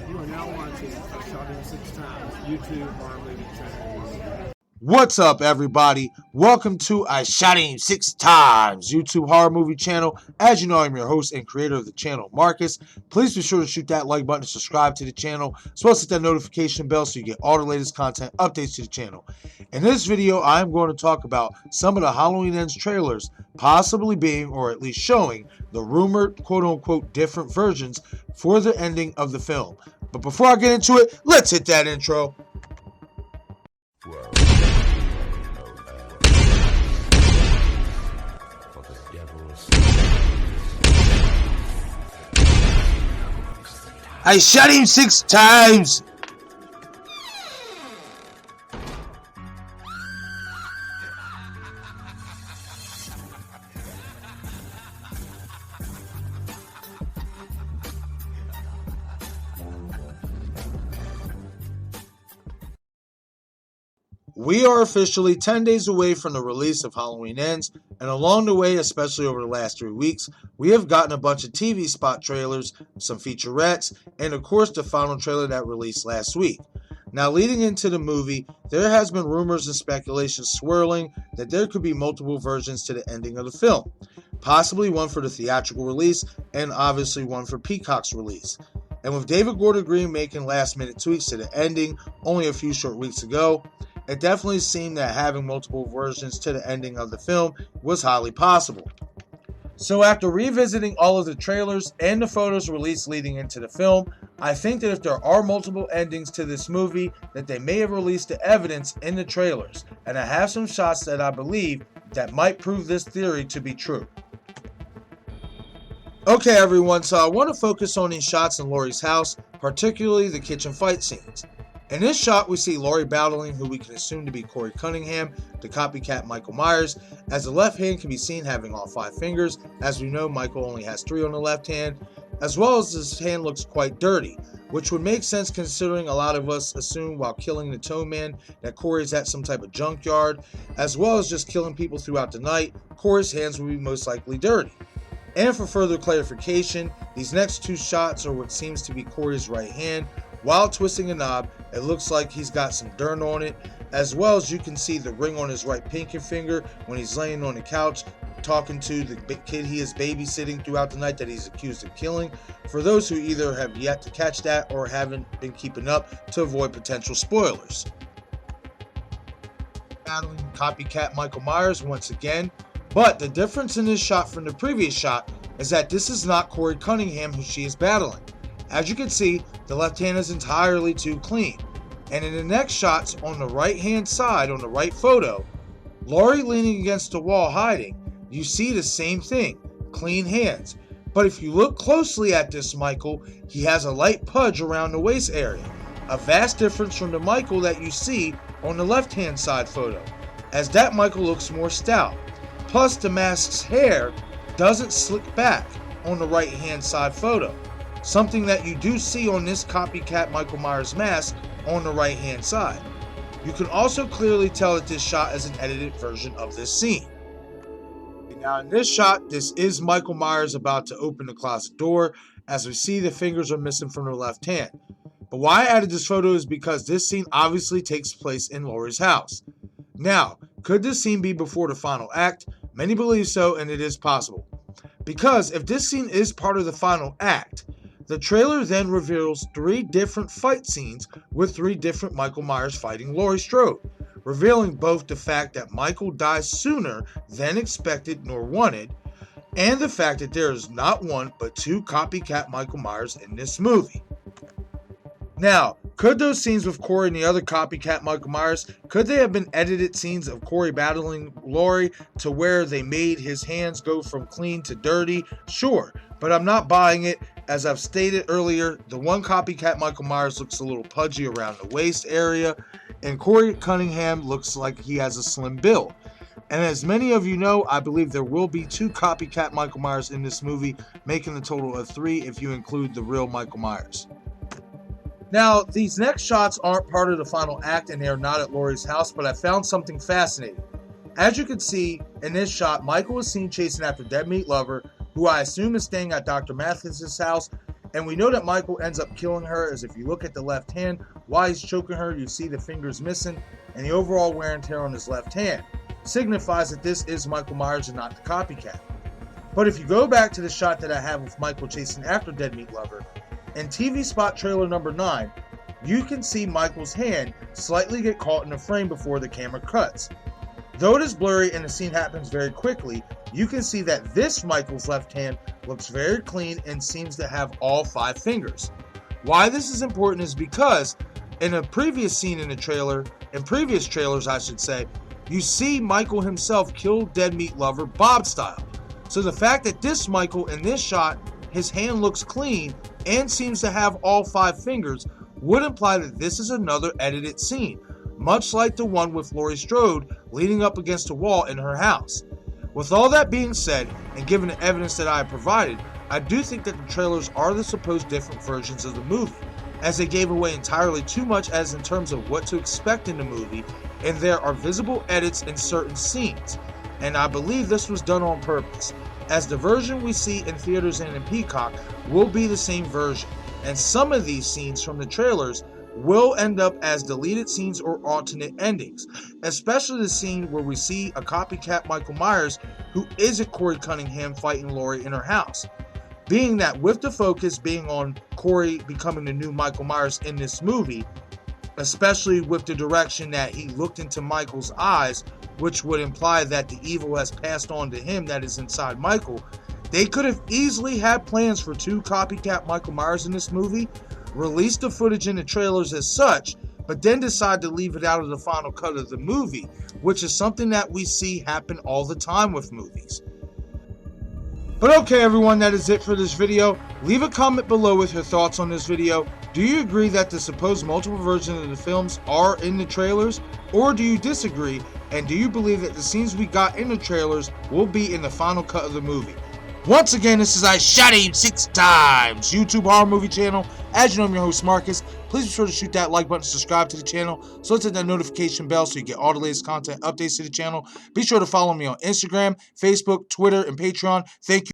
You are now watching Shot in 6 Times YouTube horror movie channel. What's up, everybody? Welcome to I Shot Him 6 Times YouTube horror movie channel. As you know, I'm your host and creator of the channel, Marcus. Please be sure to shoot that like button to subscribe to the channel, as well as hit that notification bell so you get all the latest content updates to the channel. In this video, I'm going to talk about some of the Halloween Ends trailers possibly being, or at least showing, the rumored quote-unquote different versions for the ending of the film. But before I get into it, let's hit that intro. I shot him 6 times! We are officially 10 days away from the release of Halloween Ends, and along the way, especially over the last 3 weeks, we have gotten a bunch of TV spot trailers, some featurettes, and of course the final trailer that released last week. Now, leading into the movie, there has been rumors and speculation swirling that there could be multiple versions to the ending of the film, possibly one for the theatrical release, and obviously one for Peacock's release. And with David Gordon Green making last-minute tweaks to the ending only a few short weeks ago, it definitely seemed that having multiple versions to the ending of the film was highly possible. So after revisiting all of the trailers and the photos released leading into the film, I think that if there are multiple endings to this movie, that they may have released the evidence in the trailers, and I have some shots that I believe that might prove this theory to be true. Okay everyone, so I want to focus on these shots in Laurie's house, particularly the kitchen fight scenes. In this shot, we see Laurie battling who we can assume to be Corey Cunningham, the copycat Michael Myers, as the left hand can be seen having all 5 fingers. As we know, Michael only has 3 on the left hand, as well as his hand looks quite dirty, which would make sense considering a lot of us assume while killing the Toe Man that Corey's at some type of junkyard, as well as just killing people throughout the night. Corey's hands would be most likely dirty. And for further clarification, these next 2 shots are what seems to be Corey's right hand. While twisting a knob, it looks like he's got some dirt on it, as well as you can see the ring on his right pinky finger when he's laying on the couch talking to the kid he is babysitting throughout the night that he's accused of killing. For those who either have yet to catch that or haven't been keeping up to avoid potential spoilers. Battling copycat Michael Myers once again, but the difference in this shot from the previous shot is that this is not Corey Cunningham who she is battling. As you can see, the left hand is entirely too clean. And in the next shots on the right hand side, on the right photo, Laurie leaning against the wall hiding, you see the same thing, clean hands. But if you look closely at this Michael, he has a light pudge around the waist area. A vast difference from the Michael that you see on the left hand side photo, as that Michael looks more stout. Plus the mask's hair doesn't slick back on the right hand side photo. Something that you do see on this copycat Michael Myers mask on the right hand side. You can also clearly tell that this shot is an edited version of this scene. Now in this shot, this is Michael Myers about to open the closet door, as we see the fingers are missing from the left hand. But why I added this photo is because this scene obviously takes place in Laurie's house. Now, could this scene be before the final act? Many believe so, and it is possible. Because if this scene is part of the final act, the trailer then reveals 3 different fight scenes with 3 different Michael Myers fighting Laurie Strode, revealing both the fact that Michael dies sooner than expected nor wanted, and the fact that there is not 1 but 2 copycat Michael Myers in this movie. Now, could those scenes with Corey and the other copycat Michael Myers, could they have been edited scenes of Corey battling Laurie to where they made his hands go from clean to dirty? Sure, but I'm not buying it. As I've stated earlier, the one copycat Michael Myers looks a little pudgy around the waist area, and Corey Cunningham looks like he has a slim build. And as many of you know, I believe there will be 2 copycat Michael Myers in this movie, making a total of 3 if you include the real Michael Myers. Now, these next shots aren't part of the final act and they are not at Laurie's house, but I found something fascinating. As you can see in this shot, Michael is seen chasing after Dead Meat Lover, who I assume is staying at Dr. Mathis' house, And we know that Michael ends up killing her, as if you look at the left hand, while he's choking her, you see the fingers missing, and the overall wear and tear on his left hand signifies that this is Michael Myers and not the copycat. But if you go back to the shot that I have of Michael chasing after Dead Meat Lover, in TV spot trailer number 9, you can see Michael's hand slightly get caught in the frame before the camera cuts. Though it is blurry and the scene happens very quickly, you can see that this Michael's left hand looks very clean and seems to have all 5 fingers. Why this is important is because in a previous scene in the trailer, in previous trailers I should say, you see Michael himself kill Dead Meat Lover Bob style. So the fact that this Michael in this shot, his hand looks clean and seems to have all 5 fingers would imply that this is another edited scene, much like the one with Laurie Strode leaning up against a wall in her house. With all that being said, and given the evidence that I have provided, I do think that the trailers are the supposed different versions of the movie, as they gave away entirely too much as in terms of what to expect in the movie, and there are visible edits in certain scenes, and I believe this was done on purpose, as the version we see in theaters and in Peacock will be the same version, and some of these scenes from the trailers will end up as deleted scenes or alternate endings, especially the scene where we see a copycat Michael Myers who isn't Corey Cunningham fighting Laurie in her house. Being that with the focus being on Corey becoming the new Michael Myers in this movie, especially with the direction that he looked into Michael's eyes, which would imply that the evil has passed on to him that is inside Michael, they could have easily had plans for 2 copycat Michael Myers in this movie, release the footage in the trailers as such, but then decide to leave it out of the final cut of the movie, which is something that we see happen all the time with movies. But okay everyone, that is it for this video. Leave a comment below with your thoughts on this video. Do you agree that the supposed multiple versions of the films are in the trailers? Or do you disagree? And do you believe that the scenes we got in the trailers will be in the final cut of the movie? Once again, this is I Shot Him 6 Times YouTube horror movie channel. As you know, I'm your host Marcus. Please be sure to shoot that like button, subscribe to the channel, so hit that notification bell so you get all the latest content updates to the channel. Be sure to follow me on Instagram, Facebook, Twitter, and Patreon. Thank you.